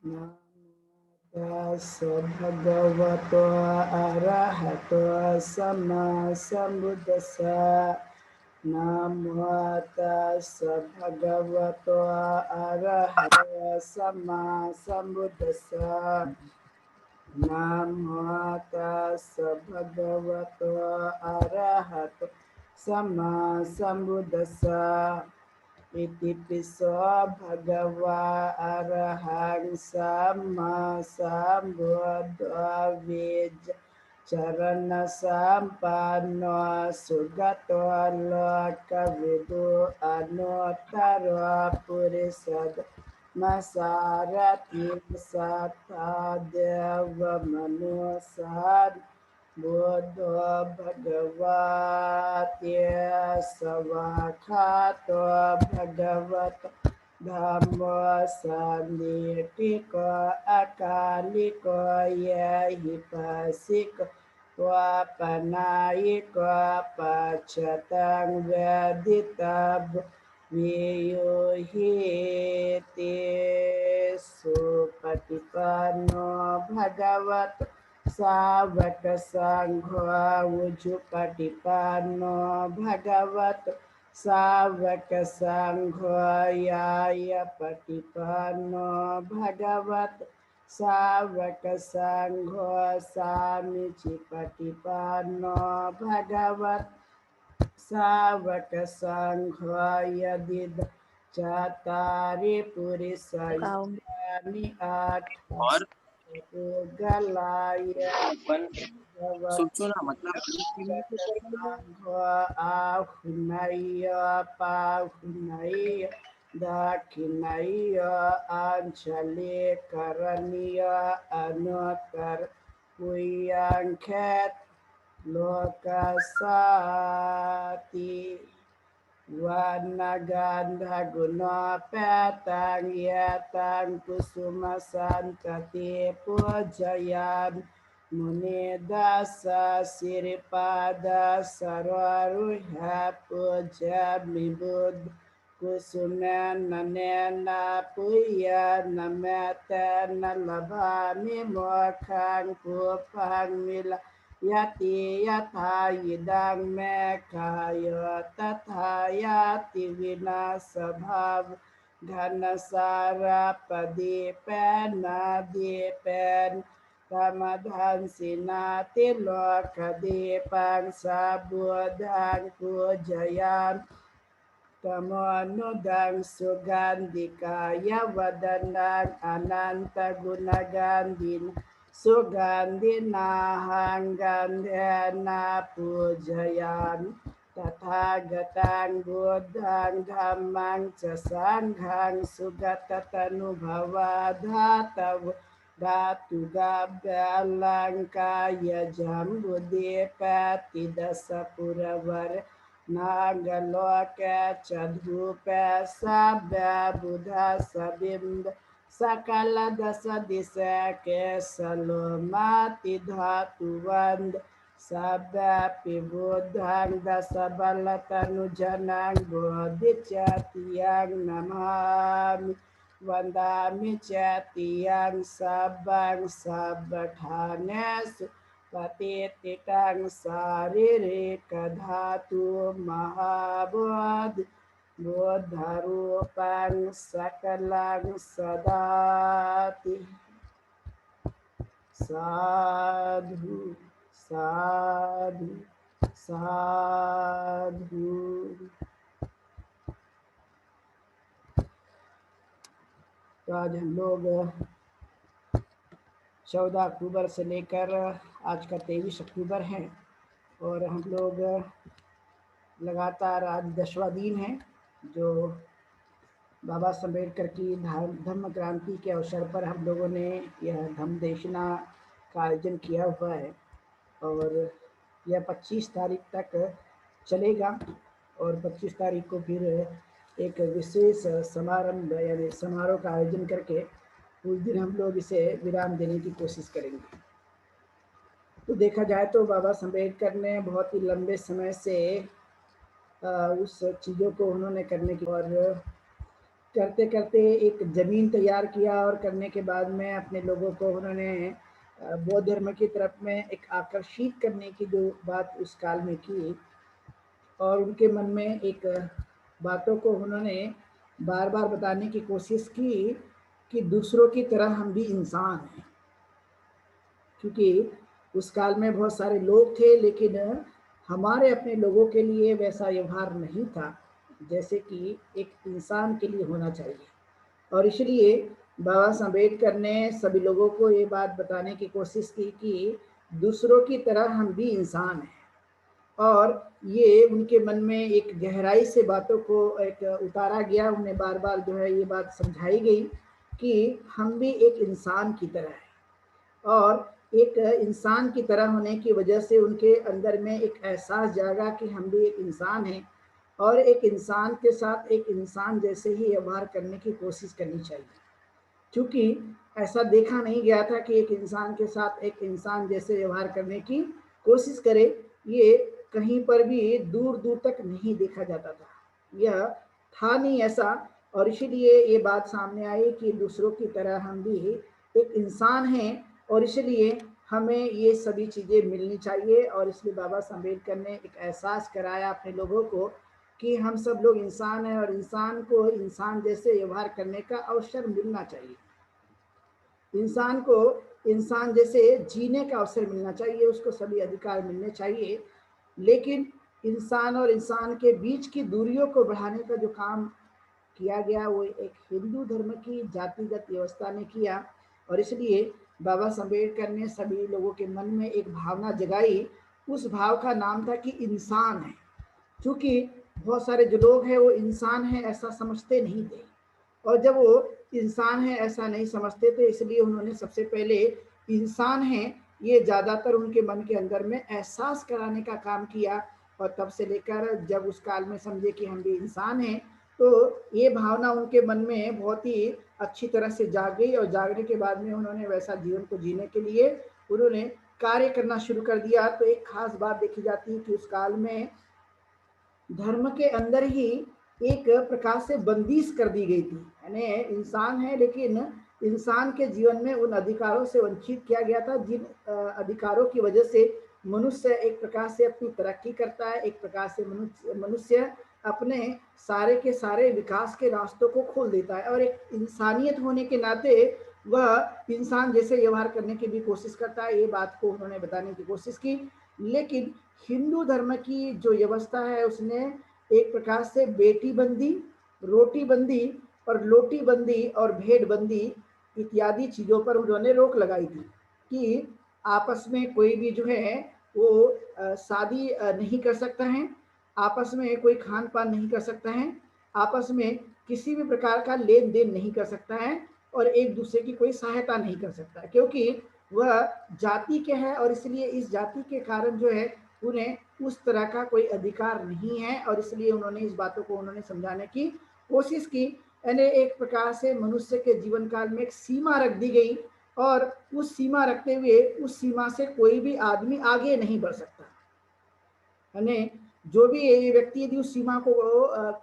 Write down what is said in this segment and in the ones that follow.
नमो भगवतो अरहतो सम्मा सम्बुद्दस्सा। नमो तस्सै भगवतो अरहतो सम्मा सम्बुद्दस्सा। नमो तस्सै भगवतो अरहतो सम्मा सम्बुद्दस्सा। इति पिसो भगवा अरहं सम्मा सम्बुद्धो विज चरण संपन्नो सुगतो लोकविदु अनुत्तरो पुरुषद मसारथि सत्ता देव मनुष्य बुद्धो भगवते सवाखातो भगवत धम्मो सन्निधिको अकालिको यहि पसिको वपनायिको पक्षतं वेदितव्य वियुहिते सुपटिपन्नो भगवत सावक संघो उजुपटिपन्नो भगवत सावक संघो याय पटिपन्नो भगवत सावक संघो सामीचि पटिपन्नो भगवत सावक संघो यदि चतारि पुरुषानि आठ और गलाय सोचो ना, मतलब आहुनय पाहुनय दक्षिणय अंचले करणीय अनुकर पुयांखेत लोकसाति वनगंध गुण पैतांग यतांग कुसुम संतति पूजयान मुनि दास श्रीपाद सरोरुह पूज्य विबुद्ध कुसुम ननेन पुय नमत न लभामि मोखं कुपं मिल यति यथा इदं मे काय तथा याति विनाश भाव घनसार पदीपेन दीपेन तमधंसिनाति लोकदीपं सबुधं पूजयाम तमोनुदं सुगन्धिकाय वदनं अनन्तगुणगन्धिन सुगन्धिनाहं गन्धेन पूजयामि तथागतं बुद्धं धम्मं च संघं सुगततनुभवधातव धातुगाभ्यलङ्काय जम्बुदीपतिदशपुरवर नागलोके च धूपे सभ्य बुधा सबिंब सकल दश दिशा के सलोमाति धातुवंद सभ्य बुद्धं दश बल तनुजनं बोधिचतियं नमामि वंदामि चतियं सबं सबठानेषु पतितं शारीरिक धातु महाबोधि बोधरूपं सकलं सदाति साधु साधु साधु। तो आज हम लोग 14 अक्टूबर से लेकर आज का 23 अक्टूबर है और हम लोग लगातार आज 10वां दिन है जो बाबा साहब अम्बेडकर की धम्म क्रांति के अवसर पर हम लोगों ने यह धम्म देशना का आयोजन किया हुआ है और यह 25 तारीख तक चलेगा और 25 तारीख को फिर एक विशेष समारंभ यानी समारोह का आयोजन करके उस दिन हम लोग इसे विराम देने की कोशिश करेंगे। तो देखा जाए तो बाबा साहब अम्बेडकर ने बहुत ही लंबे समय से उस चीज़ों को उन्होंने करने की और करते करते एक ज़मीन तैयार किया और करने के बाद में अपने लोगों को उन्होंने बौद्ध धर्म की तरफ में एक आकर्षित करने की जो बात उस काल में की, और उनके मन में एक बातों को उन्होंने बार बार बताने की कोशिश की कि दूसरों की तरह हम भी इंसान हैं। क्योंकि उस काल में बहुत सारे लोग थे, लेकिन हमारे अपने लोगों के लिए वैसा व्यवहार नहीं था जैसे कि एक इंसान के लिए होना चाहिए। और इसलिए बाबा साहब अम्बेडकर ने सभी लोगों को ये बात बताने की कोशिश की कि दूसरों की तरह हम भी इंसान हैं। और ये उनके मन में एक गहराई से बातों को एक उतारा गया, उन्हें बार बार जो है ये बात समझाई गई कि हम भी एक इंसान की तरह हैं। और एक इंसान की तरह होने की वजह से उनके अंदर में एक एहसास जागा कि हम भी एक इंसान हैं, और एक इंसान के साथ एक इंसान जैसे ही व्यवहार करने की कोशिश करनी चाहिए। क्योंकि ऐसा देखा नहीं गया था कि एक इंसान के साथ एक इंसान जैसे व्यवहार करने की कोशिश करे, ये कहीं पर भी दूर दूर तक नहीं देखा जाता था, यह था नहीं ऐसा। और इसीलिए ये बात सामने आई कि दूसरों की तरह हम भी एक इंसान हैं, और इसलिए हमें ये सभी चीज़ें मिलनी चाहिए। और इसलिए बाबा साहब अम्बेडकर ने एक एहसास कराया अपने लोगों को कि हम सब लोग इंसान हैं, और इंसान को इंसान जैसे व्यवहार करने का अवसर मिलना चाहिए। इंसान को इंसान जैसे जीने का अवसर मिलना चाहिए, उसको सभी अधिकार मिलने चाहिए। लेकिन इंसान और इंसान के बीच की दूरियों को बढ़ाने का जो काम किया गया वो एक हिंदू धर्म की जातिगत व्यवस्था ने किया। और इसलिए बाबा साहब अम्बेडकर ने सभी लोगों के मन में एक भावना जगाई, उस भाव का नाम था कि इंसान है। क्योंकि बहुत सारे जो लोग हैं वो इंसान हैं ऐसा समझते नहीं थे, और जब वो इंसान है ऐसा नहीं समझते थे, इसलिए उन्होंने सबसे पहले इंसान है ये ज़्यादातर उनके मन के अंदर में एहसास कराने का काम किया। और तब से लेकर जब उस काल में समझे कि हम भी इंसान हैं, तो ये भावना उनके मन में बहुत ही अच्छी तरह से जाग गई, और जागने के बाद में उन्होंने वैसा जीवन को जीने के लिए उन्होंने कार्य करना शुरू कर दिया। तो एक खास बात देखी जाती है कि उस काल में धर्म के अंदर ही एक प्रकार से बंदिश कर दी गई थी, यानी इंसान है लेकिन इंसान के जीवन में उन अधिकारों से वंचित किया गया था जिन अधिकारों की वजह से मनुष्य एक प्रकार से अपनी तरक्की करता है, एक प्रकार से मनुष्य अपने सारे के सारे विकास के रास्तों को खोल देता है, और एक इंसानियत होने के नाते वह इंसान जैसे व्यवहार करने की भी कोशिश करता है। ये बात को उन्होंने बताने की कोशिश की। लेकिन हिंदू धर्म की जो व्यवस्था है उसने एक प्रकार से बेटी बंदी, रोटी बंदी और लोटी बंदी और भेड़ बंदी इत्यादि चीज़ों पर उन्होंने रोक लगाई थी कि आपस में कोई भी जो है वो शादी नहीं कर सकता है, आपस में कोई खान पान नहीं कर सकता है, आपस में किसी भी प्रकार का लेन देन नहीं कर सकता है, और एक दूसरे की कोई सहायता नहीं कर सकता है, क्योंकि वह जाति के हैं। और इसलिए इस जाति के कारण जो है उन्हें उस तरह का कोई अधिकार नहीं है, और इसलिए उन्होंने इस बातों को उन्होंने समझाने की कोशिश की। यानी एक प्रकार से मनुष्य के जीवन काल में एक सीमा रख दी गई, और उस सीमा रखते हुए उस सीमा से कोई भी आदमी आगे नहीं बढ़ सकता। यानी जो भी ये व्यक्ति यदि उस सीमा को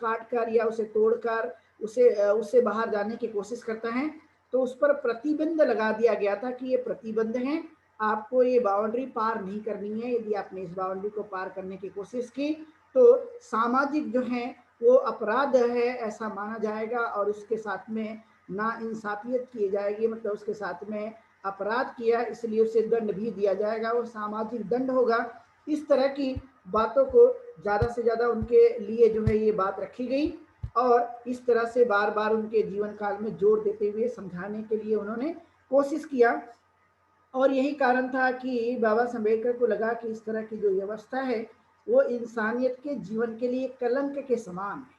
काट कर या उसे तोड़कर उससे बाहर जाने की कोशिश करता है, तो उस पर प्रतिबंध लगा दिया गया था कि ये प्रतिबंध है, आपको ये बाउंड्री पार नहीं करनी है। यदि आपने इस बाउंड्री को पार करने की कोशिश की तो सामाजिक जो है वो अपराध है ऐसा माना जाएगा, और उसके साथ में ना इंसाफियत की जाएगी, मतलब उसके साथ में अपराध किया इसलिए उसे दंड भी दिया जाएगा, वो सामाजिक दंड होगा। इस तरह की बातों को ज़्यादा से ज़्यादा उनके लिए जो है ये बात रखी गई, और इस तरह से बार बार उनके जीवन काल में जोर देते हुए समझाने के लिए उन्होंने कोशिश किया। और यही कारण था कि बाबा साहब अम्बेडकर को लगा कि इस तरह की जो व्यवस्था है वो इंसानियत के जीवन के लिए कलंक के समान है,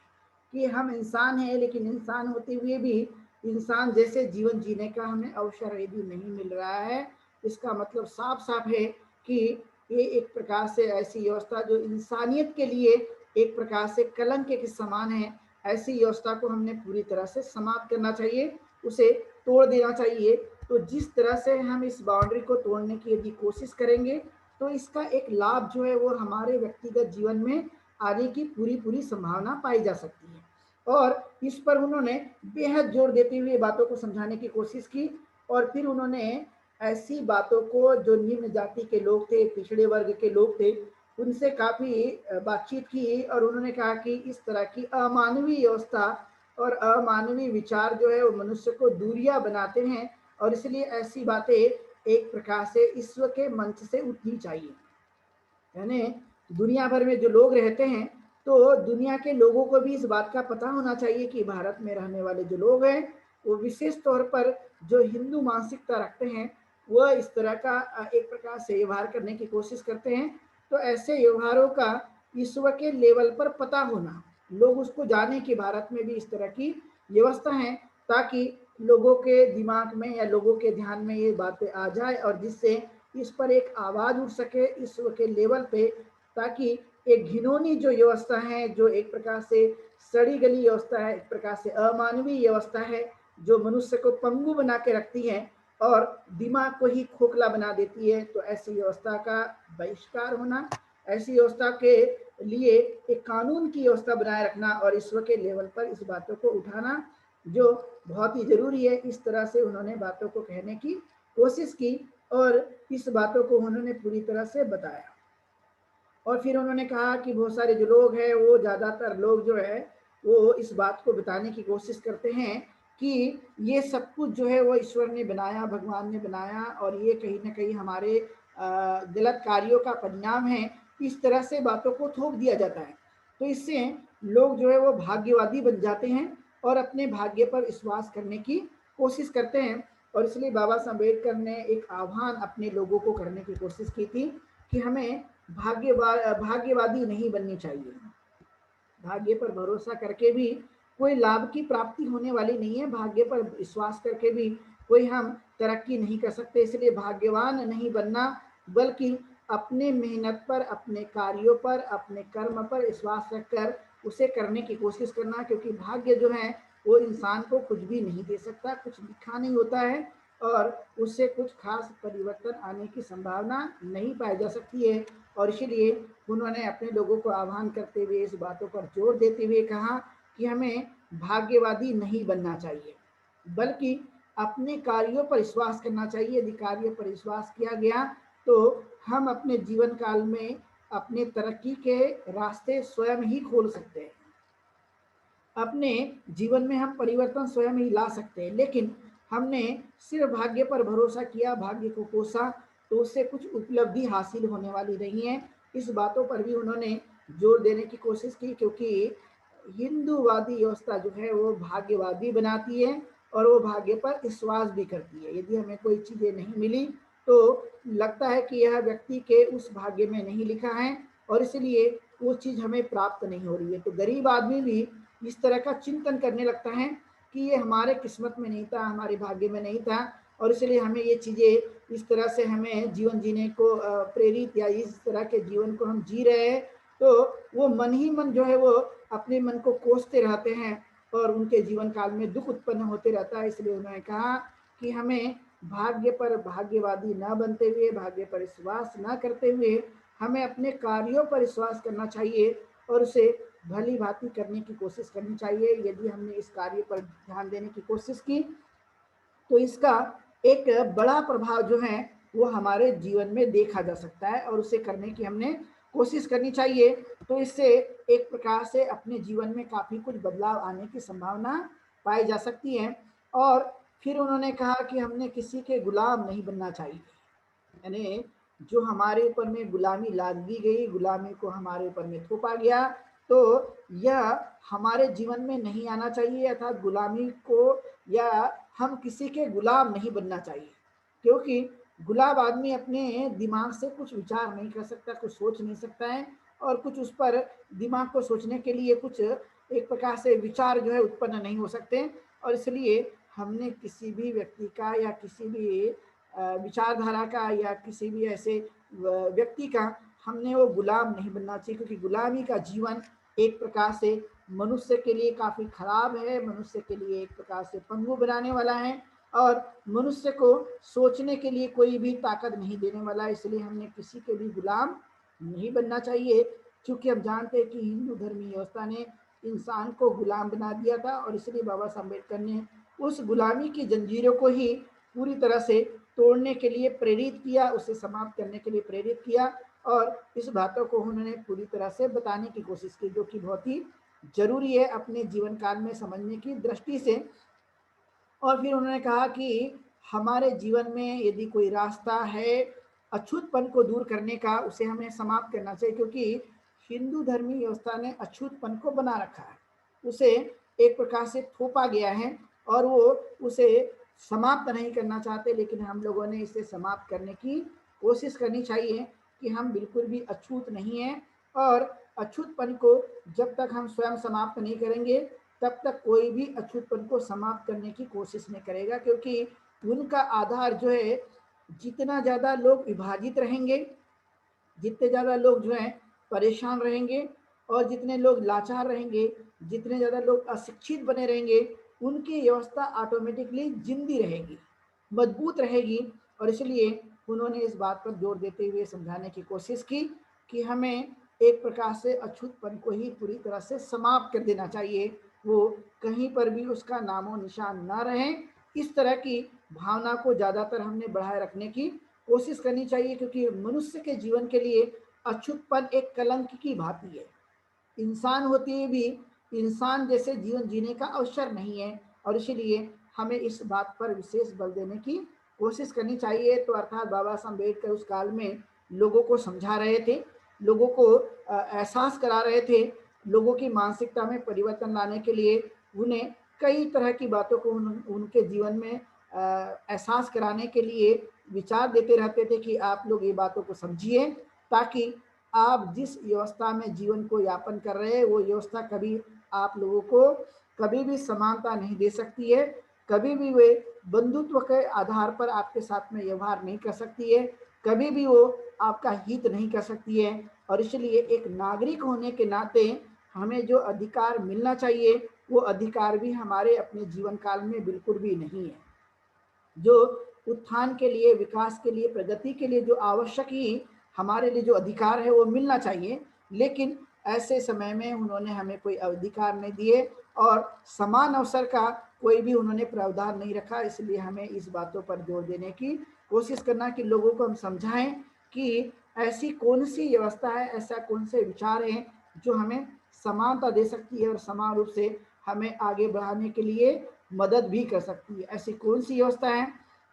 कि हम इंसान हैं लेकिन इंसान होते हुए भी इंसान जैसे जीवन जीने का हमें अवसर यदि नहीं मिल रहा है, इसका मतलब साफ साफ है कि ये एक प्रकार से ऐसी व्यवस्था जो इंसानियत के लिए एक प्रकार से कलंक के समान है, ऐसी व्यवस्था को हमने पूरी तरह से समाप्त करना चाहिए, उसे तोड़ देना चाहिए। तो जिस तरह से हम इस बाउंड्री को तोड़ने की यदि कोशिश करेंगे तो इसका एक लाभ जो है वो हमारे व्यक्तिगत जीवन में आने की पूरी पूरी संभावना पाई जा सकती है। और इस पर उन्होंने बेहद जोर देते हुए बातों को समझाने की कोशिश की। और फिर उन्होंने ऐसी बातों को जो निम्न जाति के लोग थे, पिछड़े वर्ग के लोग थे, उनसे काफ़ी बातचीत की और उन्होंने कहा कि इस तरह की अमानवीय व्यवस्था और अमानवीय विचार जो है वो मनुष्य को दूरियां बनाते हैं और इसलिए ऐसी बातें एक प्रकार से ईश्वर के मंच से उठनी चाहिए। यानी दुनिया भर में जो लोग रहते हैं तो दुनिया के लोगों को भी इस बात का पता होना चाहिए कि भारत में रहने वाले जो लोग हैं वो विशेष तौर पर जो हिंदू मानसिकता रखते हैं वह इस तरह का एक प्रकार से व्यवहार करने की कोशिश करते हैं। तो ऐसे व्यवहारों का ईश्वर के लेवल पर पता होना, लोग उसको जाने कि भारत में भी इस तरह की व्यवस्था है, ताकि लोगों के दिमाग में या लोगों के ध्यान में ये बातें आ जाए और जिससे इस पर एक आवाज उठ सके ईश्वर के लेवल पे, ताकि एक घिनौनी जो व्यवस्था है, जो एक प्रकार से सड़ी गली व्यवस्था है, एक प्रकार से अमानवीय व्यवस्था है, जो मनुष्य को पंगु बना के रखती है और दिमाग को ही खोखला बना देती है, तो ऐसी व्यवस्था का बहिष्कार होना, ऐसी व्यवस्था के लिए एक कानून की व्यवस्था बनाए रखना और ईश्वर के लेवल पर इस बातों को उठाना जो बहुत ही जरूरी है। इस तरह से उन्होंने बातों को कहने की कोशिश की और इस बातों को उन्होंने पूरी तरह से बताया। और फिर उन्होंने कहा कि बहुत सारे जो लोग हैं वो ज़्यादातर लोग जो है वो इस बात को बताने की कोशिश करते हैं कि ये सब कुछ जो है वो ईश्वर ने बनाया, भगवान ने बनाया और ये कहीं ना कहीं हमारे गलत कार्यों का परिणाम है। इस तरह से बातों को थोप दिया जाता है, तो इससे लोग जो है वो भाग्यवादी बन जाते हैं और अपने भाग्य पर विश्वास करने की कोशिश करते हैं। और इसलिए बाबा साहब अम्बेडकर ने एक आह्वान अपने लोगों को करने की कोशिश की थी कि हमें भाग्यवादी नहीं बननी चाहिए। भाग्य पर भरोसा करके भी कोई लाभ की प्राप्ति होने वाली नहीं है, भाग्य पर विश्वास करके भी कोई हम तरक्की नहीं कर सकते। इसलिए भाग्यवान नहीं बनना बल्कि अपने मेहनत पर, अपने कार्यों पर, अपने कर्म पर विश्वास रखकर उसे करने की कोशिश करना, क्योंकि भाग्य जो है वो इंसान को कुछ भी नहीं दे सकता, कुछ लिखा नहीं होता है और उससे कुछ खास परिवर्तन आने की संभावना नहीं पाई जा सकती है। और इसीलिए उन्होंने अपने लोगों को आह्वान करते हुए इस बातों पर जोर देते हुए कहा कि हमें भाग्यवादी नहीं बनना चाहिए बल्कि अपने कार्यों पर विश्वास करना चाहिए। यदि कार्यों पर विश्वास किया गया तो हम अपने जीवन काल में अपने तरक्की के रास्ते स्वयं ही खोल सकते हैं, अपने जीवन में हम परिवर्तन स्वयं ही ला सकते हैं। लेकिन हमने सिर्फ भाग्य पर भरोसा किया, भाग्य को कोसा, तो उससे कुछ उपलब्धि हासिल होने वाली नहीं है। इस बातों पर भी उन्होंने जोर देने की कोशिश की, क्योंकि हिंदूवादी व्यवस्था जो है वो भाग्यवादी बनाती है और वो भाग्य पर विश्वास भी करती है। यदि हमें कोई चीज़ें नहीं मिली तो लगता है कि यह व्यक्ति के उस भाग्य में नहीं लिखा है और इसलिए वो चीज़ हमें प्राप्त नहीं हो रही है। तो गरीब आदमी भी इस तरह का चिंतन करने लगता है कि ये हमारे किस्मत में नहीं था, हमारे भाग्य में नहीं था और इसलिए हमें ये चीज़ें इस तरह से हमें जीवन जीने को प्रेरित या इस तरह के जीवन को हम जी रहे हैं। तो वो मन ही मन जो है वो अपने मन को कोसते रहते हैं और उनके जीवन काल में दुख उत्पन्न होते रहता है। इसलिए उन्होंने कहा कि हमें भाग्य पर भाग्यवादी न बनते हुए, भाग्य पर विश्वास न करते हुए हमें अपने कार्यों पर विश्वास करना चाहिए और उसे भली भांति करने की कोशिश करनी चाहिए। यदि हमने इस कार्य पर ध्यान देने की कोशिश की तो इसका एक बड़ा प्रभाव जो है वो हमारे जीवन में देखा जा सकता है और उसे करने की हमने कोशिश करनी चाहिए। तो इससे एक प्रकार से अपने जीवन में काफ़ी कुछ बदलाव आने की संभावना पाई जा सकती है। और फिर उन्होंने कहा कि हमने किसी के गुलाम नहीं बनना चाहिए, यानी जो हमारे ऊपर में गुलामी लाद दी गई, गुलामी को हमारे ऊपर में थोपा गया, तो यह हमारे जीवन में नहीं आना चाहिए। अर्थात गुलामी को या हम किसी के गुलाम नहीं बनना चाहिए, क्योंकि गुलाम आदमी अपने दिमाग से कुछ विचार नहीं कर सकता, कुछ सोच नहीं सकता है और कुछ उस पर दिमाग को सोचने के लिए कुछ एक प्रकार से विचार जो है उत्पन्न नहीं हो सकते। और इसलिए हमने किसी भी व्यक्ति का या किसी भी विचारधारा का या किसी भी ऐसे व्यक्ति का हमने वो गुलाम नहीं बनना चाहिए, क्योंकि गुलामी का जीवन एक प्रकार से मनुष्य के लिए काफ़ी खराब है, मनुष्य के लिए एक प्रकार से पंगु बनाने वाला है और मनुष्य को सोचने के लिए कोई भी ताकत नहीं देने वाला। इसलिए हमने किसी के भी गुलाम नहीं बनना चाहिए, क्योंकि हम जानते हैं कि हिंदू धर्मी व्यवस्था ने इंसान को गुलाम बना दिया था और इसलिए बाबा साहब अम्बेडकर ने उस गुलामी की जंजीरों को ही पूरी तरह से तोड़ने के लिए प्रेरित किया, उसे समाप्त करने के लिए प्रेरित किया और इस बातों को उन्होंने पूरी तरह से बताने की कोशिश की, जो कि बहुत ही जरूरी है अपने जीवन काल में समझने की दृष्टि से। और फिर उन्होंने कहा कि हमारे जीवन में यदि कोई रास्ता है अछूतपन को दूर करने का, उसे हमें समाप्त करना चाहिए, क्योंकि हिंदू धर्मी व्यवस्था ने अछूतपन को बना रखा है, उसे एक प्रकार से थोपा गया है और वो उसे समाप्त नहीं करना चाहते। लेकिन हम लोगों ने इसे समाप्त करने की कोशिश करनी चाहिए कि हम बिल्कुल भी अछूत नहीं हैं, और अछूतपन को जब तक हम स्वयं समाप्त नहीं करेंगे तब तक कोई भी अछूतपन को समाप्त करने की कोशिश नहीं करेगा, क्योंकि उनका आधार जो है, जितना ज़्यादा लोग विभाजित रहेंगे, जितने ज़्यादा लोग जो हैं परेशान रहेंगे और जितने लोग लाचार रहेंगे, जितने ज़्यादा लोग अशिक्षित बने रहेंगे, उनकी व्यवस्था ऑटोमेटिकली जिंदी रहेगी, मजबूत रहेगी। और इसलिए उन्होंने इस बात पर जोर देते हुए समझाने की कोशिश की कि हमें एक प्रकार से अछूतपन को ही पूरी तरह से समाप्त कर देना चाहिए, वो कहीं पर भी उसका नामो निशान ना रहे। इस तरह की भावना को ज़्यादातर हमने बढ़ाए रखने की कोशिश करनी चाहिए, क्योंकि मनुष्य के जीवन के लिए अछूतपन एक कलंक की भांति है। इंसान होते हुए भी इंसान जैसे जीवन जीने का अवसर नहीं है, और इसलिए हमें इस बात पर विशेष बल देने की कोशिश करनी चाहिए। तो अर्थात बाबा साहब अम्बेडकर उस काल में लोगों को समझा रहे थे, लोगों को एहसास करा रहे थे, लोगों की मानसिकता में परिवर्तन लाने के लिए उन्हें कई तरह की बातों को उनके जीवन में एहसास कराने के लिए विचार देते रहते थे कि आप लोग ये बातों को समझिए, ताकि आप जिस व्यवस्था में जीवन को यापन कर रहे हैं वो व्यवस्था कभी आप लोगों को कभी भी समानता नहीं दे सकती है, कभी भी वे बंधुत्व के आधार पर आपके साथ में व्यवहार नहीं कर सकती है, कभी भी वो आपका हित नहीं कर सकती है। और इसलिए एक नागरिक होने के नाते हमें जो अधिकार मिलना चाहिए वो अधिकार भी हमारे अपने जीवन काल में बिल्कुल भी नहीं है। जो उत्थान के लिए, विकास के लिए, प्रगति के लिए जो आवश्यक ही हमारे लिए जो अधिकार है वो मिलना चाहिए, लेकिन ऐसे समय में उन्होंने हमें कोई अधिकार नहीं दिए और समान अवसर का कोई भी उन्होंने प्रावधान नहीं रखा। इसलिए हमें इस बातों पर जोर देने की कोशिश करना कि लोगों को हम समझाएं कि ऐसी कौन सी व्यवस्था है, ऐसा कौन से विचार हैं जो हमें समानता दे सकती है और समान रूप से हमें आगे बढ़ाने के लिए मदद भी कर सकती है, ऐसी कौन सी व्यवस्था है।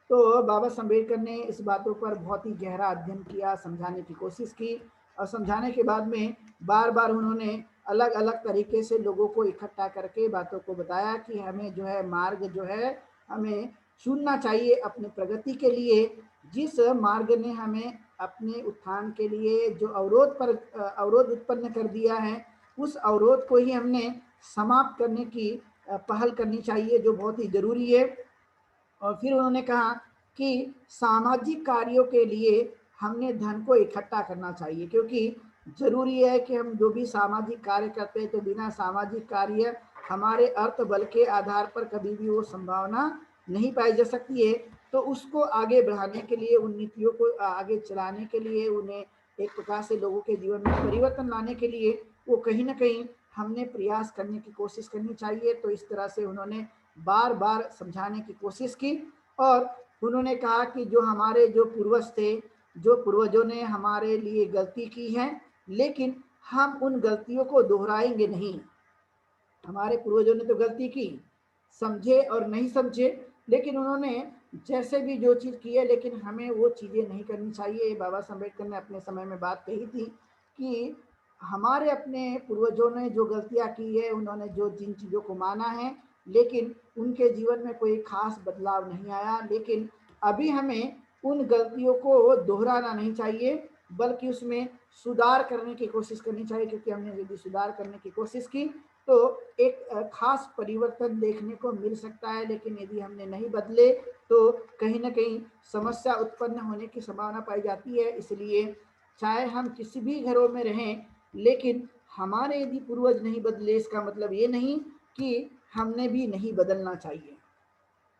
तो बाबा साहब अम्बेडकर ने इस बातों पर बहुत ही गहरा अध्ययन किया, समझाने की कोशिश की, और समझाने के बाद में बार बार उन्होंने अलग अलग तरीके से लोगों को इकट्ठा करके बातों को बताया कि हमें जो है मार्ग जो है हमें चुनना चाहिए अपने प्रगति के लिए। जिस मार्ग ने हमें अपने उत्थान के लिए जो अवरोध उत्पन्न कर दिया है, उस अवरोध को ही हमने समाप्त करने की पहल करनी चाहिए, जो बहुत ही जरूरी है। और फिर उन्होंने कहा कि सामाजिक कार्यों के लिए हमने धन को इकट्ठा करना चाहिए, क्योंकि जरूरी है कि हम जो भी सामाजिक कार्य करते हैं तो बिना सामाजिक कार्य हमारे अर्थ बल के आधार पर कभी भी वो संभावना नहीं पाई जा सकती है। तो उसको आगे बढ़ाने के लिए, उन नीतियों को आगे चलाने के लिए, उन्हें एक प्रकार से लोगों के जीवन में परिवर्तन लाने के लिए वो कहीं ना कहीं हमने प्रयास करने की कोशिश करनी चाहिए। तो इस तरह से उन्होंने बार बार समझाने की कोशिश की और उन्होंने कहा कि जो हमारे जो पूर्वज थे, जो पूर्वजों ने हमारे लिए गलती की है, लेकिन हम उन गलतियों को दोहराएंगे नहीं। हमारे पूर्वजों ने तो गलती की, समझे और नहीं समझे, लेकिन उन्होंने जैसे भी जो चीज़ की है, लेकिन हमें वो चीज़ें नहीं करनी चाहिए। बाबा साहब अम्बेडकर ने अपने समय में बात कही थी कि हमारे अपने पूर्वजों ने जो गलतियां की है, उन्होंने जो जिन चीज़ों को माना है, लेकिन उनके जीवन में कोई खास बदलाव नहीं आया। लेकिन अभी हमें उन गलतियों को दोहराना नहीं चाहिए, बल्कि उसमें सुधार करने की कोशिश करनी चाहिए, क्योंकि हमने यदि सुधार करने की कोशिश की तो एक खास परिवर्तन देखने को मिल सकता है। लेकिन यदि हमने नहीं बदले तो कहीं ना कहीं समस्या उत्पन्न होने की संभावना पाई जाती है। इसलिए चाहे हम किसी भी घरों में रहें, लेकिन हमारे यदि पूर्वज नहीं बदले, इसका मतलब ये नहीं कि हमने भी नहीं बदलना चाहिए।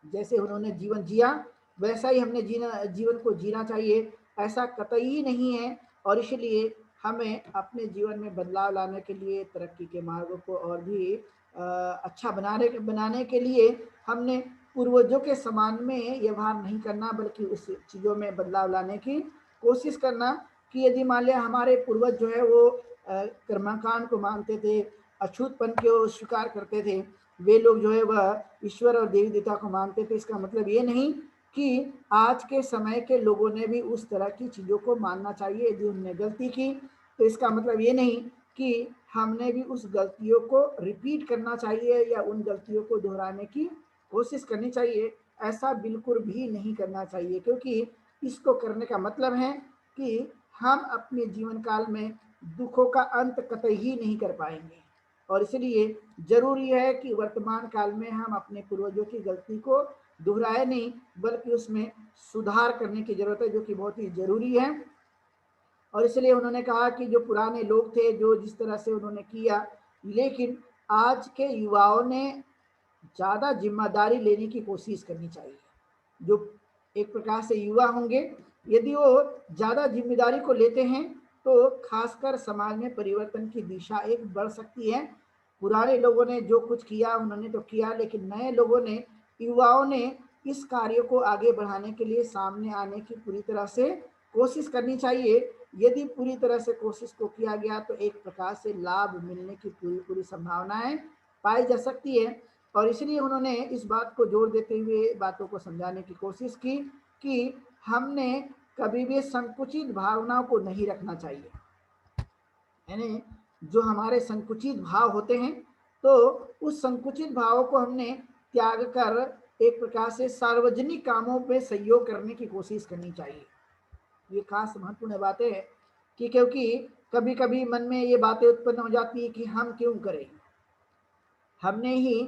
जैसे उन्होंने जीवन जिया वैसा ही हमने जीवन को जीना चाहिए, ऐसा कतई नहीं है। और इसलिए हमें अपने जीवन में बदलाव लाने के लिए, तरक्की के मार्गों को और भी अच्छा बनाने के लिए हमने पूर्वजों के समान में व्यवहार नहीं करना, बल्कि उस चीज़ों में बदलाव लाने की कोशिश करना कि यदि मान लिया हमारे पूर्वज जो है वो कर्मकांड को मानते थे, अछूतपन को स्वीकार करते थे, वे लोग जो है वह ईश्वर और देवी देवता को मानते थे, इसका मतलब ये नहीं कि आज के समय के लोगों ने भी उस तरह की चीज़ों को मानना चाहिए। यदि उन्होंने गलती की तो इसका मतलब ये नहीं कि हमने भी उस गलतियों को रिपीट करना चाहिए या उन गलतियों को दोहराने की कोशिश करनी चाहिए। ऐसा बिल्कुल भी नहीं करना चाहिए, क्योंकि इसको करने का मतलब है कि हम अपने जीवन काल में दुखों का अंत कतई ही नहीं कर पाएंगे। और इसलिए जरूरी है कि वर्तमान काल में हम अपने पूर्वजों की गलती को दोहराए नहीं, बल्कि उसमें सुधार करने की जरूरत है, जो कि बहुत ही जरूरी है। और इसलिए उन्होंने कहा कि जो पुराने लोग थे, जो जिस तरह से उन्होंने किया, लेकिन आज के युवाओं ने ज़्यादा जिम्मेदारी लेने की कोशिश करनी चाहिए। जो एक प्रकार से युवा होंगे, यदि वो ज़्यादा जिम्मेदारी को लेते हैं तो खासकर समाज में परिवर्तन की दिशा एक बढ़ सकती है। पुराने लोगों ने जो कुछ किया उन्होंने तो किया, लेकिन नए लोगों ने, युवाओं ने इस कार्य को आगे बढ़ाने के लिए सामने आने की पूरी तरह से कोशिश करनी चाहिए। यदि पूरी तरह से कोशिश को किया गया तो एक प्रकार से लाभ मिलने की पूरी पूरी संभावनाएं पाई जा सकती है। और इसलिए उन्होंने इस बात को जोर देते हुए बातों को समझाने की कोशिश की कि हमने कभी भी संकुचित भावनाओं को नहीं रखना चाहिए। यानी जो हमारे संकुचित भाव होते हैं, तो उस संकुचित भावों को हमने त्याग कर एक प्रकार से सार्वजनिक कामों में सहयोग करने की कोशिश करनी चाहिए। ये खास महत्वपूर्ण बातें हैं कि क्योंकि कभी कभी मन में ये बातें उत्पन्न हो जाती है कि हम क्यों करें, हमने ही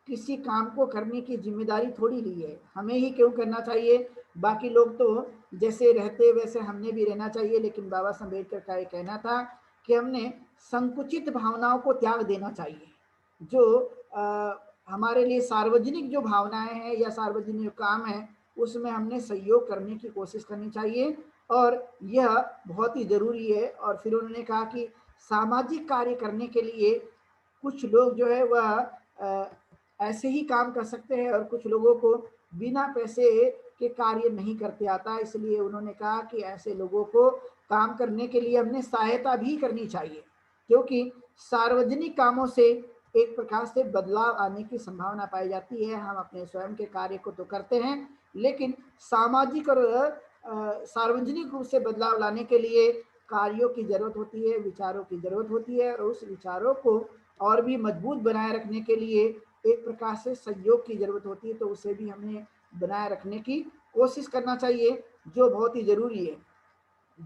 किसी काम को करने की जिम्मेदारी थोड़ी ली है, हमें ही क्यों करना चाहिए, बाकी लोग तो जैसे रहते वैसे हमने भी रहना चाहिए। लेकिन बाबा साहब अम्बेडकर का ये कहना था कि हमने संकुचित भावनाओं को त्याग देना चाहिए। जो हमारे लिए सार्वजनिक जो भावनाएं हैं या सार्वजनिक काम है, उसमें हमने सहयोग करने की कोशिश करनी चाहिए, और यह बहुत ही जरूरी है। और फिर उन्होंने कहा कि सामाजिक कार्य करने के लिए कुछ लोग जो है वह ऐसे ही काम कर सकते हैं, और कुछ लोगों को बिना पैसे के कार्य नहीं करते आता। इसलिए उन्होंने कहा कि ऐसे लोगों को काम करने के लिए हमने सहायता भी करनी चाहिए, क्योंकि सार्वजनिक कामों से एक प्रकार से बदलाव आने की संभावना पाई जाती है। हम अपने स्वयं के कार्य को तो करते हैं, लेकिन सामाजिक और सार्वजनिक रूप से बदलाव लाने के लिए कार्यों की जरूरत होती है, विचारों की जरूरत होती है, और उस विचारों को और भी मजबूत बनाए रखने के लिए एक प्रकार से सहयोग की जरूरत होती है। तो उसे भी हमने बनाए रखने की कोशिश करना चाहिए, जो बहुत ही जरूरी है।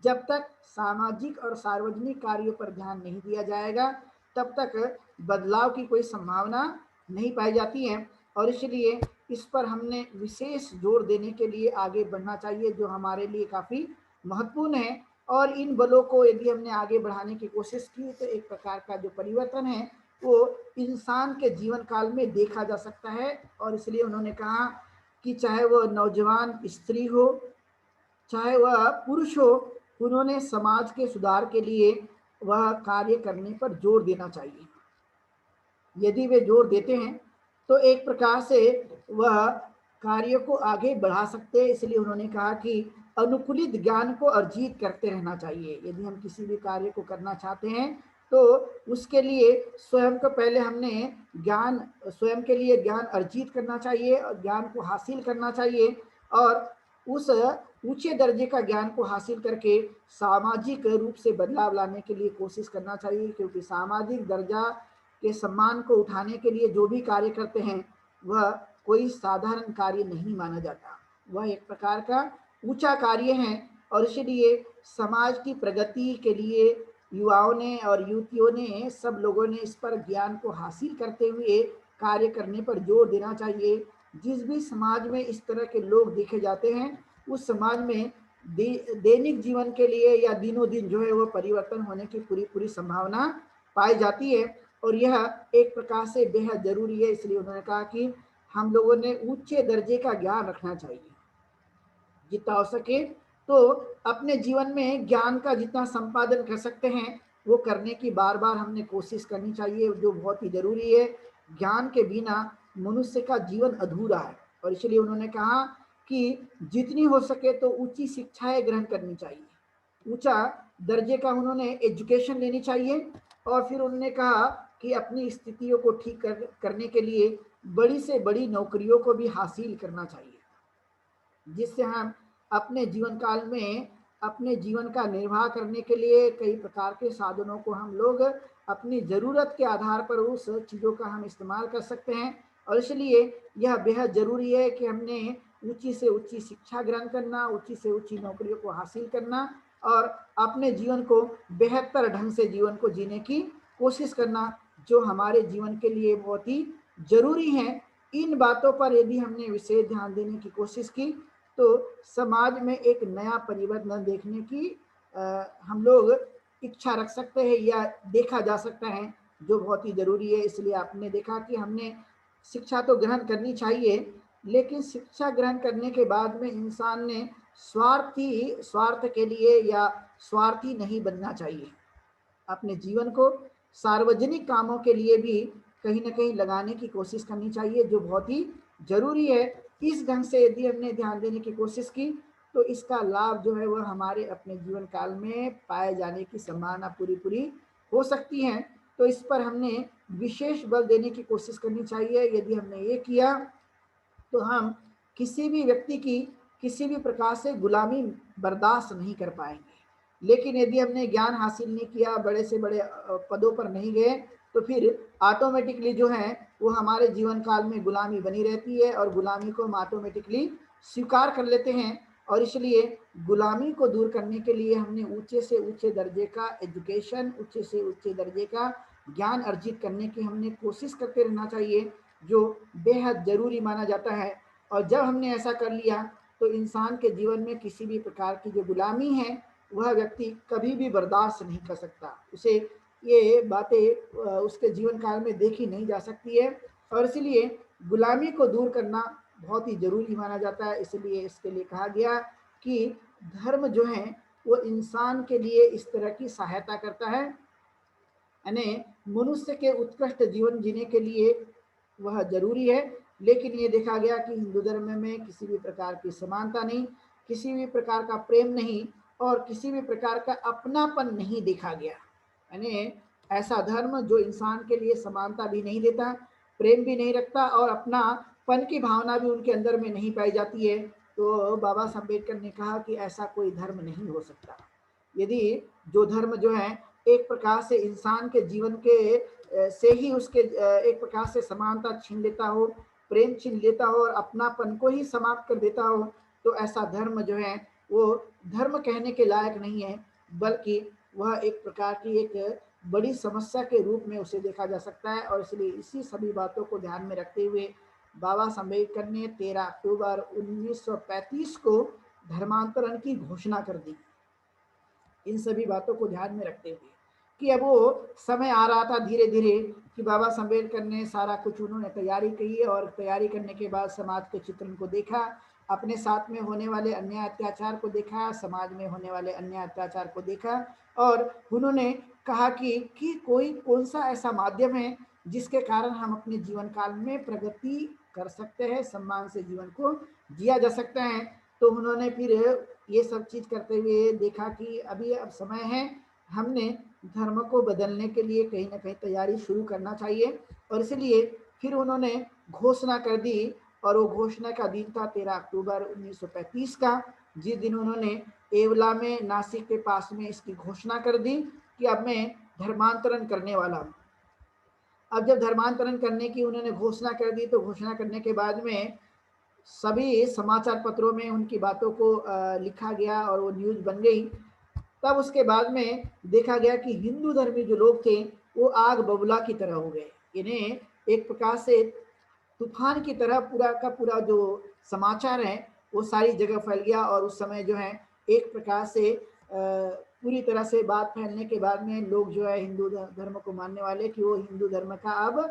जब तक सामाजिक और सार्वजनिक कार्यों पर ध्यान नहीं दिया जाएगा, तब तक बदलाव की कोई संभावना नहीं पाई जाती है। और इसलिए इस पर हमने विशेष जोर देने के लिए आगे बढ़ना चाहिए, जो हमारे लिए काफ़ी महत्वपूर्ण है। और इन बलों को यदि हमने आगे बढ़ाने की कोशिश की तो एक प्रकार का जो परिवर्तन है वो इंसान के जीवन काल में देखा जा सकता है। और इसलिए उन्होंने कहा कि चाहे वो नौजवान स्त्री हो, चाहे वह पुरुष हो, उन्होंने समाज के सुधार के लिए वह कार्य करने पर जोर देना चाहिए। यदि वे जोर देते हैं तो एक प्रकार से वह कार्य को आगे बढ़ा सकते हैं। इसलिए उन्होंने कहा कि अनुकूलित ज्ञान को अर्जित करते रहना चाहिए। यदि हम किसी भी कार्य को करना चाहते हैं तो उसके लिए स्वयं को पहले हमने ज्ञान, स्वयं के लिए ज्ञान अर्जित करना चाहिए और ज्ञान को हासिल करना चाहिए, और उस ऊंचे दर्जे का ज्ञान को हासिल करके सामाजिक रूप से बदलाव लाने के लिए कोशिश करना चाहिए। क्योंकि सामाजिक दर्जा के सम्मान को उठाने के लिए जो भी कार्य करते हैं वह कोई साधारण कार्य नहीं माना जाता, वह एक प्रकार का ऊंचा कार्य है। और इसलिए समाज की प्रगति के लिए युवाओं ने और युवतियों ने, सब लोगों ने इस पर ज्ञान को हासिल करते हुए कार्य करने पर जोर देना चाहिए। जिस भी समाज में इस तरह के लोग देखे जाते हैं, उस समाज में दैनिक जीवन के लिए या दिनों दिन जो है वो परिवर्तन होने की पूरी पूरी संभावना पाई जाती है। और यह एक प्रकार से बेहद जरूरी है। इसलिए उन्होंने कहा कि हम लोगों ने ऊंचे दर्जे का ज्ञान रखना चाहिए, जितना हो सके तो अपने जीवन में ज्ञान का जितना संपादन कर सकते हैं वो करने की बार बार हमने कोशिश करनी चाहिए, जो बहुत ही जरूरी है। ज्ञान के बिना मनुष्य का जीवन अधूरा है, और इसलिए उन्होंने कहा कि जितनी हो सके तो ऊंची शिक्षाएं ग्रहण करनी चाहिए, ऊंचा दर्जे का उन्होंने एजुकेशन लेनी चाहिए। और फिर उन्होंने कहा कि अपनी स्थितियों को ठीक करने के लिए बड़ी से बड़ी नौकरियों को भी हासिल करना चाहिए, जिससे हम अपने जीवन काल में अपने जीवन का निर्वाह करने के लिए कई प्रकार के साधनों को हम लोग अपनी ज़रूरत के आधार पर उस चीज़ों का हम इस्तेमाल कर सकते हैं। और इसलिए यह बेहद ज़रूरी है कि हमने ऊंची से ऊंची शिक्षा ग्रहण करना, ऊंची से ऊंची नौकरियों को हासिल करना और अपने जीवन को बेहतर ढंग से जीवन को जीने की कोशिश करना, जो हमारे जीवन के लिए बहुत ही ज़रूरी है। इन बातों पर यदि हमने विशेष ध्यान देने की कोशिश की तो समाज में एक नया परिवर्तन देखने की हम लोग इच्छा रख सकते हैं या देखा जा सकता है, जो बहुत ही जरूरी है। इसलिए आपने देखा कि हमने शिक्षा तो ग्रहण करनी चाहिए, लेकिन शिक्षा ग्रहण करने के बाद में इंसान ने स्वार्थ के लिए या स्वार्थी नहीं बनना चाहिए। अपने जीवन को सार्वजनिक कामों के लिए भी कहीं ना कहीं लगाने की कोशिश करनी चाहिए, जो बहुत ही जरूरी है। इस ढंग से यदि हमने ध्यान देने की कोशिश की तो इसका लाभ जो है वह हमारे अपने जीवन काल में पाए जाने की संभावना पूरी पूरी हो सकती है। तो इस पर हमने विशेष बल देने की कोशिश करनी चाहिए। यदि हमने ये किया तो हम किसी भी व्यक्ति की किसी भी प्रकार से गुलामी बर्दाश्त नहीं कर पाएंगे। लेकिन यदि हमने ज्ञान हासिल नहीं किया, बड़े से बड़े पदों पर नहीं गए, तो फिर ऑटोमेटिकली जो है वो हमारे जीवन काल में गुलामी बनी रहती है और गुलामी को हम ऑटोमेटिकली स्वीकार कर लेते हैं। और इसलिए गुलामी को दूर करने के लिए हमने ऊंचे से ऊंचे दर्जे का एजुकेशन, ऊंचे से ऊंचे दर्जे का ज्ञान अर्जित करने की हमने कोशिश करते रहना चाहिए, जो बेहद जरूरी माना जाता है। और जब हमने ऐसा कर लिया तो इंसान के जीवन में किसी भी प्रकार की जो गुलामी है वह व्यक्ति कभी भी बर्दाश्त नहीं कर सकता, उसे ये बातें उसके जीवन काल में देखी नहीं जा सकती है। और इसलिए गुलामी को दूर करना बहुत ही जरूरी माना जाता है। इसलिए इसके लिए कहा गया कि धर्म जो है वो इंसान के लिए इस तरह की सहायता करता है, यानी मनुष्य के उत्कृष्ट जीवन जीने के लिए वह जरूरी है। लेकिन ये देखा गया कि हिंदू धर्म में किसी भी प्रकार की समानता नहीं, किसी भी प्रकार का प्रेम नहीं और किसी भी प्रकार का अपनापन नहीं देखा गया। यानी ऐसा धर्म जो इंसान के लिए समानता भी नहीं देता, प्रेम भी नहीं रखता और अपनापन की भावना भी उनके अंदर में नहीं पाई जाती है, तो बाबा साहब अम्बेडकर ने कहा कि ऐसा कोई धर्म नहीं हो सकता। यदि जो धर्म जो है एक प्रकार से इंसान के जीवन के से ही उसके एक प्रकार से समानता छीन लेता हो, प्रेम छीन लेता हो और अपनापन को ही समाप्त कर देता हो, तो ऐसा धर्म जो है वो धर्म कहने के लायक नहीं है, बल्कि वह एक प्रकार की एक बड़ी समस्या के रूप में उसे देखा जा सकता है। और इसलिए इसी सभी बातों को ध्यान में रखते हुए बाबा साहब अम्बेडकर ने 13 अक्टूबर 1935 को धर्मांतरण की घोषणा कर दी। इन सभी बातों को ध्यान में रखते हुए कि अब वो समय आ रहा था धीरे धीरे कि बाबा साहब अम्बेडकर ने सारा कुछ उन्होंने तैयारी की और तैयारी करने के बाद समाज के चित्रण को देखा, अपने साथ में होने वाले अन्याय अत्याचार को देखा, समाज में होने वाले अन्याय अत्याचार को देखा और उन्होंने कहा कि कोई कौन सा ऐसा माध्यम है जिसके कारण हम अपने जीवन काल में प्रगति कर सकते हैं, सम्मान से जीवन को जिया जा सकता है। तो उन्होंने फिर ये सब चीज करते हुए देखा कि अभी अब समय है, हमने धर्म को बदलने के लिए कहीं ना कहीं तैयारी शुरू करना चाहिए। और इसलिए फिर उन्होंने घोषणा कर दी और वो घोषणा का दिन था 13 अक्टूबर 1935 का, जिस दिन उन्होंने एवला में नासिक के पास में इसकी घोषणा कर दी कि अब मैं धर्मांतरण करने वाला हूँ। अब जब धर्मांतरण करने की उन्होंने घोषणा कर दी तो घोषणा करने के बाद में सभी समाचार पत्रों में उनकी बातों को लिखा गया और वो न्यूज बन गई। तब उसके बाद में देखा गया कि हिंदू धर्मी जो लोग थे वो आग बबूला की तरह हो गए, इन्हें एक प्रकार से तूफान की तरह पूरा का पूरा जो समाचार है वो सारी जगह फैल गया। और उस समय जो है एक प्रकार से पूरी तरह से बात फैलने के बाद में लोग जो है हिंदू धर्म को मानने वाले कि वो हिंदू धर्म का अब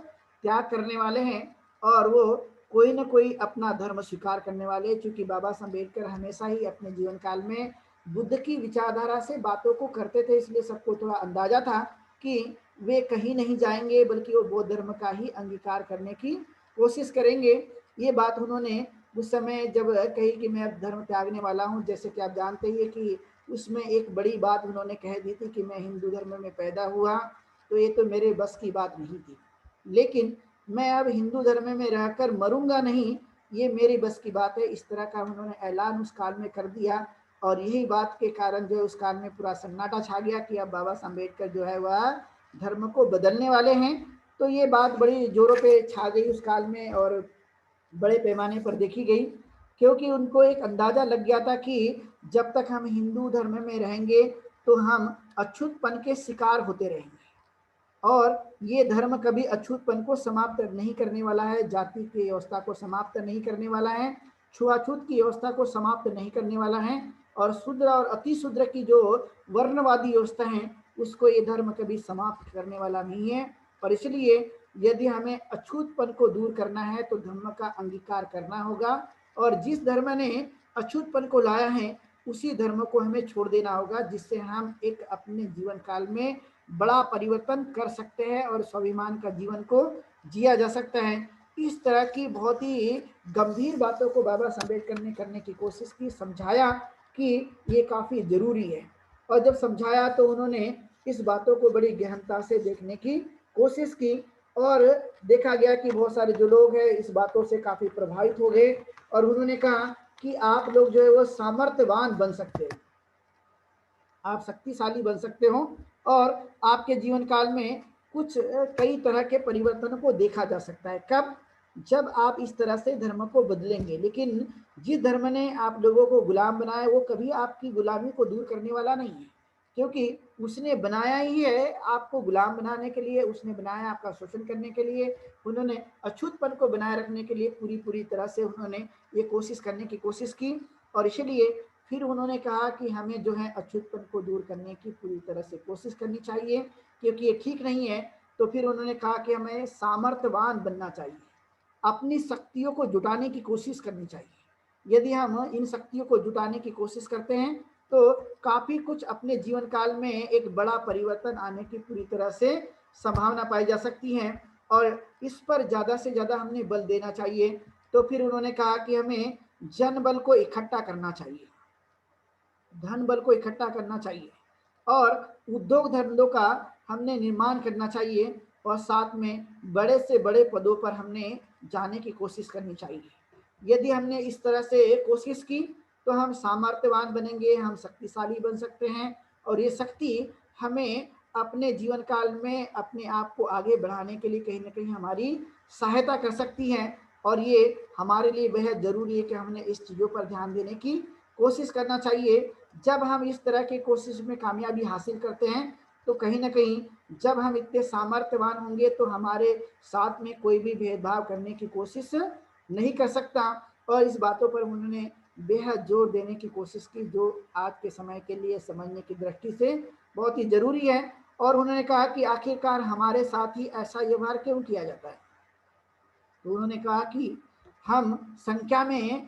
त्याग करने वाले हैं और वो कोई ना कोई अपना धर्म स्वीकार करने वाले। चूंकि बाबा साहब अम्बेडकर हमेशा ही अपने जीवन काल में बुद्ध की विचारधारा से बातों को करते थे, इसलिए सबको थोड़ा अंदाजा था कि वे कहीं नहीं जाएंगे, बल्कि वो बौद्ध धर्म का ही अंगीकार करने की कोशिश करेंगे। ये बात उन्होंने उस समय जब कही कि मैं अब धर्म त्यागने वाला हूँ, जैसे कि आप जानते ही कि उसमें एक बड़ी बात उन्होंने कह दी थी कि मैं हिंदू धर्म में पैदा हुआ, तो ये तो मेरे बस की बात नहीं थी, लेकिन मैं अब हिंदू धर्म में रहकर मरूंगा नहीं, ये मेरी बस की बात है। इस तरह का उन्होंने ऐलान उस काल में कर दिया, और यही बात के कारण जो है उस काल में पूरा सन्नाटा छा गया कि अब बाबा साहब अम्बेडकर जो है वह धर्म को बदलने वाले हैं। तो ये बात बड़ी जोरों पे छा गई उस काल में और बड़े पैमाने पर देखी गई, क्योंकि उनको एक अंदाजा लग गया था कि जब तक हम हिंदू धर्म में रहेंगे तो हम अछूतपन के शिकार होते रहेंगे, और ये धर्म कभी अछूतपन को समाप्त नहीं करने वाला है, जाति की व्यवस्था को समाप्त नहीं करने वाला है, छुआछूत की व्यवस्था को समाप्त नहीं करने वाला है, और शूद्र और अति शूद्र की जो वर्णवादी व्यवस्था है उसको ये धर्म कभी समाप्त करने वाला नहीं है। और इसलिए यदि हमें अछूतपन को दूर करना है तो धर्म का अंगीकार करना होगा, और जिस धर्म ने अछूतपन को लाया है उसी धर्म को हमें छोड़ देना होगा, जिससे हम एक अपने जीवन काल में बड़ा परिवर्तन कर सकते हैं और स्वाभिमान का जीवन को जिया जा सकता है। इस तरह की बहुत ही गंभीर बातों को बाबा साहब अम्बेडकर ने करने की कोशिश की, समझाया कि ये काफ़ी ज़रूरी है, और जब समझाया तो उन्होंने इस बातों को बड़ी गहनता से देखने की कोशिश की, और देखा गया कि बहुत सारे जो लोग हैं इस बातों से काफ़ी प्रभावित हो गए, और उन्होंने कहा कि आप लोग जो है वो सामर्थ्यवान बन सकते हैं, आप शक्तिशाली बन सकते हो, और आपके जीवन काल में कुछ कई तरह के परिवर्तनों को देखा जा सकता है। कब? जब आप इस तरह से धर्म को बदलेंगे। लेकिन जिस धर्म ने आप लोगों को गुलाम बनाया वो कभी आपकी गुलामी को दूर करने वाला नहीं है, क्योंकि उसने बनाया ही है आपको गुलाम बनाने के लिए, उसने बनाया आपका शोषण करने के लिए, उन्होंने अछूतपन को बनाए रखने के लिए पूरी तरह से उन्होंने ये कोशिश करने की कोशिश की। और इसलिए फिर उन्होंने कहा कि हमें जो है अछूतपन को दूर करने की पूरी तरह से कोशिश करनी चाहिए, क्योंकि ये ठीक नहीं है। तो फिर उन्होंने कहा कि हमें सामर्थ्यवान बनना चाहिए, अपनी शक्तियों को जुटाने की कोशिश करनी चाहिए। यदि हम इन शक्तियों को जुटाने की कोशिश करते हैं तो काफ़ी कुछ अपने जीवन काल में एक बड़ा परिवर्तन आने की पूरी तरह से संभावना पाई जा सकती है, और इस पर ज़्यादा से ज़्यादा हमने बल देना चाहिए। तो फिर उन्होंने कहा कि हमें जन बल को इकट्ठा करना चाहिए, धन बल को इकट्ठा करना चाहिए, और उद्योग धंधों का हमने निर्माण करना चाहिए, और साथ में बड़े से बड़े पदों पर हमने जाने की कोशिश करनी चाहिए। यदि हमने इस तरह से कोशिश की तो हम सामर्थ्यवान बनेंगे, हम शक्तिशाली बन सकते हैं, और ये शक्ति हमें अपने जीवन काल में अपने आप को आगे बढ़ाने के लिए कहीं ना कहीं हमारी सहायता कर सकती है। और ये हमारे लिए बेहद ज़रूरी है कि हमने इस चीज़ों पर ध्यान देने की कोशिश करना चाहिए। जब हम इस तरह की कोशिश में कामयाबी हासिल करते हैं तो कहीं ना कहीं जब हम इतने सामर्थ्यवान होंगे तो हमारे साथ में कोई भी भेदभाव करने की कोशिश नहीं कर सकता। और इस बातों पर उन्होंने बेहद जोर देने की कोशिश की, जो आज के समय के लिए समझने की दृष्टि से बहुत ही ज़रूरी है। और उन्होंने कहा कि आखिरकार हमारे साथ ही ऐसा व्यवहार क्यों किया जाता है। तो उन्होंने कहा कि हम संख्या में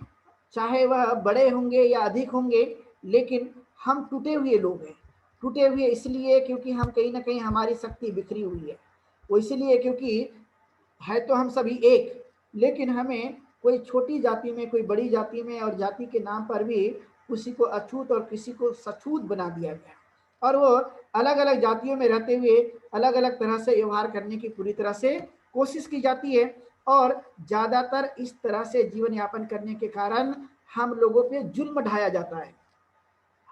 चाहे वह बड़े होंगे या अधिक होंगे, लेकिन हम टूटे हुए लोग हैं। टूटे हुए इसलिए क्योंकि हम कहीं ना कहीं हमारी शक्ति बिखरी हुई है, वो इसलिए क्योंकि है तो हम सभी एक, लेकिन हमें कोई छोटी जाति में कोई बड़ी जाति में और जाति के नाम पर भी किसी को अछूत और किसी को सछूत बना दिया गया, और वो अलग अलग जातियों में रहते हुए अलग अलग तरह से व्यवहार करने की पूरी तरह से कोशिश की जाती है। और ज़्यादातर इस तरह से जीवन यापन करने के कारण हम लोगों पे जुल्म ढाया जाता है,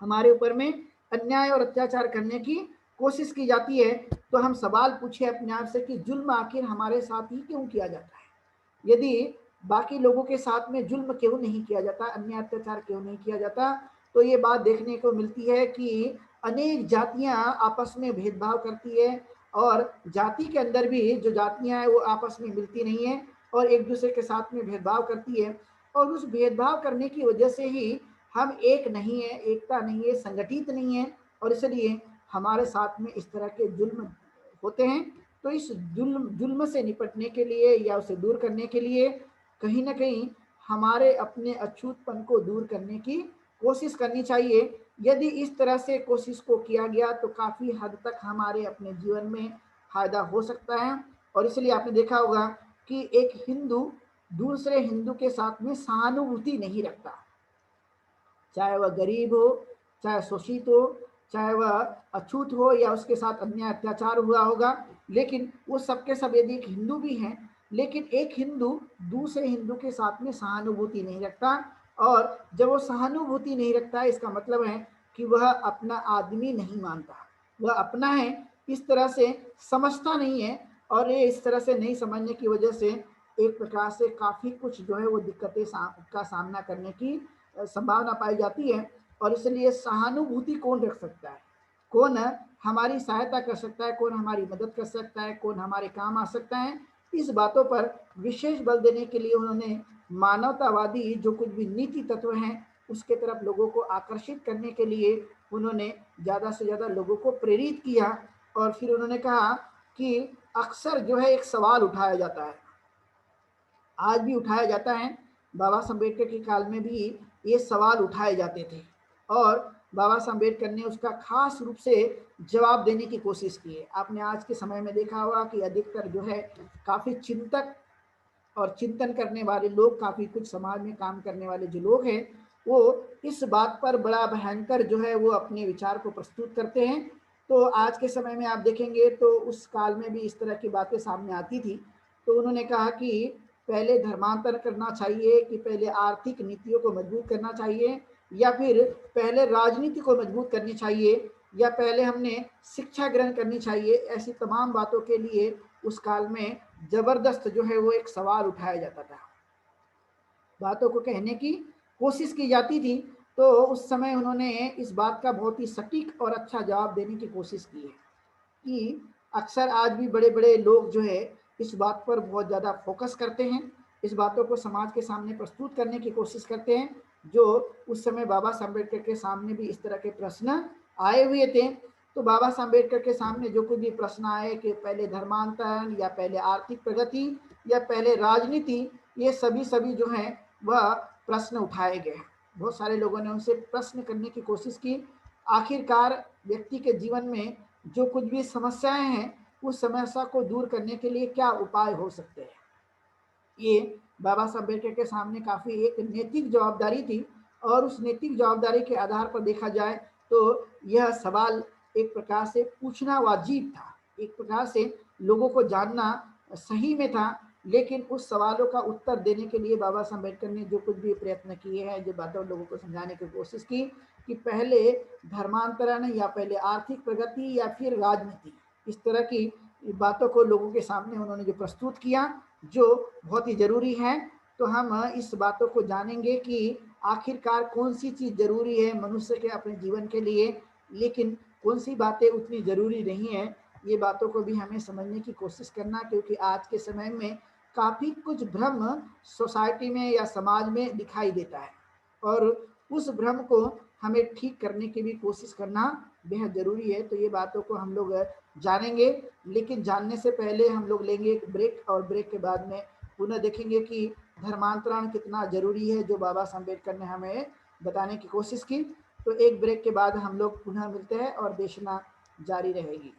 हमारे ऊपर में अन्याय और अत्याचार करने की कोशिश की जाती है। तो हम सवाल पूछे अपने आप से कि जुल्म आखिर हमारे साथ ही क्यों किया जाता है। यदि बाकी लोगों के साथ में जुल्म क्यों नहीं किया जाता, अन्याय अत्याचार क्यों नहीं किया जाता, तो ये बात देखने को मिलती है कि अनेक जातियां आपस में भेदभाव करती है, और जाति के अंदर भी जो जातियां हैं वो आपस में मिलती नहीं है और एक दूसरे के साथ में भेदभाव करती है। और उस भेदभाव करने की वजह से ही हम एक नहीं है, एकता नहीं है, संगठित नहीं है, और इसलिए हमारे साथ में इस तरह के जुल्म होते हैं। तो इस जुल्म से निपटने के लिए या उसे दूर करने के लिए कहीं ना कहीं हमारे अपने अछूतपन को दूर करने की कोशिश करनी चाहिए। यदि इस तरह से कोशिश को किया गया तो काफ़ी हद तक हमारे अपने जीवन में फ़ायदा हो सकता है। और इसलिए आपने देखा होगा कि एक हिंदू दूसरे हिंदू के साथ में सहानुभूति नहीं रखता, चाहे वह गरीब हो, चाहे शोषित हो, चाहे वह अछूत हो या उसके साथ अन्याय अत्याचार हुआ होगा, लेकिन वो सबके सब यदि एक हिंदू भी हैं, लेकिन एक हिंदू दूसरे हिंदू के साथ में सहानुभूति नहीं रखता। और जब वो सहानुभूति नहीं रखता है, इसका मतलब है कि वह अपना आदमी नहीं मानता, वह अपना है इस तरह से समझता नहीं है। और ये इस तरह से नहीं समझने की वजह से एक प्रकार से काफ़ी कुछ जो है वो दिक्कतें का सामना करने की संभावना पाई जाती है। और इसलिए सहानुभूति कौन रख सकता है, कौन हमारी सहायता कर सकता है, कौन हमारी मदद कर सकता है, कौन हमारे काम आ सकता है, इस बातों पर विशेष बल देने के लिए उन्होंने मानवतावादी जो कुछ भी नीति तत्व हैं उसके तरफ लोगों को आकर्षित करने के लिए उन्होंने ज़्यादा से ज़्यादा लोगों को प्रेरित किया। और फिर उन्होंने कहा कि अक्सर जो है एक सवाल उठाया जाता है, आज भी उठाया जाता है, बाबा साहब अम्बेडकर के काल में भी ये सवाल उठाए जाते थे और बाबा साहब अम्बेडकर ने उसका खास रूप से जवाब देने की कोशिश की है। आपने आज के समय में देखा होगा कि अधिकतर जो है काफ़ी चिंतक और चिंतन करने वाले लोग, काफ़ी कुछ समाज में काम करने वाले जो लोग हैं, वो इस बात पर बड़ा भयंकर जो है वो अपने विचार को प्रस्तुत करते हैं। तो आज के समय में आप देखेंगे तो उस काल में भी इस तरह की बातें सामने आती थी। तो उन्होंने कहा कि पहले धर्मांतर करना चाहिए, कि पहले आर्थिक नीतियों को मजबूत करना चाहिए, या फिर पहले राजनीति को मजबूत करनी चाहिए, या पहले हमने शिक्षा ग्रहण करनी चाहिए। ऐसी तमाम बातों के लिए उस काल में जबरदस्त जो है वो एक सवाल उठाया जाता था, बातों को कहने की कोशिश की जाती थी। तो उस समय उन्होंने इस बात का बहुत ही सटीक और अच्छा जवाब देने की कोशिश की है कि अक्सर आज भी बड़े बड़े लोग जो है इस बात पर बहुत ज़्यादा फोकस करते हैं, इस बातों को समाज के सामने प्रस्तुत करने की कोशिश करते हैं, जो उस समय बाबा साहब अम्बेडकर के सामने भी इस तरह के प्रश्न आए हुए थे। तो बाबा साहब अम्बेडकर के सामने जो कुछ भी प्रश्न आए कि पहले धर्मांतरण या पहले आर्थिक प्रगति या पहले राजनीति, ये सभी सभी जो हैं वह प्रश्न उठाए गए। बहुत सारे लोगों ने उनसे प्रश्न करने की कोशिश की। आखिरकार व्यक्ति के जीवन में जो कुछ भी समस्याएं हैं, उस समस्या को दूर करने के लिए क्या उपाय हो सकते हैं, ये बाबा साहब अम्बेडकर के सामने काफ़ी एक नैतिक जवाबदारी थी। और उस नैतिक जवाबदारी के आधार पर देखा जाए तो यह सवाल एक प्रकार से पूछना वाजिब था, एक प्रकार से लोगों को जानना सही में था। लेकिन उस सवालों का उत्तर देने के लिए बाबा साहब अम्बेडकर ने जो कुछ भी प्रयत्न किए हैं, जो बातों लोगों को समझाने की कोशिश की कि पहले धर्मांतरण या पहले आर्थिक प्रगति या फिर राजनीति, इस तरह की बातों को लोगों के सामने उन्होंने जो प्रस्तुत किया, जो बहुत ही ज़रूरी है। तो हम इस बातों को जानेंगे कि आखिरकार कौन सी चीज़ ज़रूरी है मनुष्य के अपने जीवन के लिए, लेकिन कौन सी बातें उतनी ज़रूरी नहीं है। ये बातों को भी हमें समझने की कोशिश करना, क्योंकि आज के समय में काफ़ी कुछ भ्रम सोसाइटी में या समाज में दिखाई देता है और उस भ्रम को हमें ठीक करने की भी कोशिश करना बेहद ज़रूरी है। तो ये बातों को हम लोग जानेंगे, लेकिन जानने से पहले हम लोग लेंगे एक ब्रेक और ब्रेक के बाद में पुनः देखेंगे कि धर्मांतरण कितना ज़रूरी है, जो बाबा साहब अम्बेडकर ने हमें बताने की कोशिश की। तो एक ब्रेक के बाद हम लोग पुनः मिलते हैं और देशना जारी रहेगी।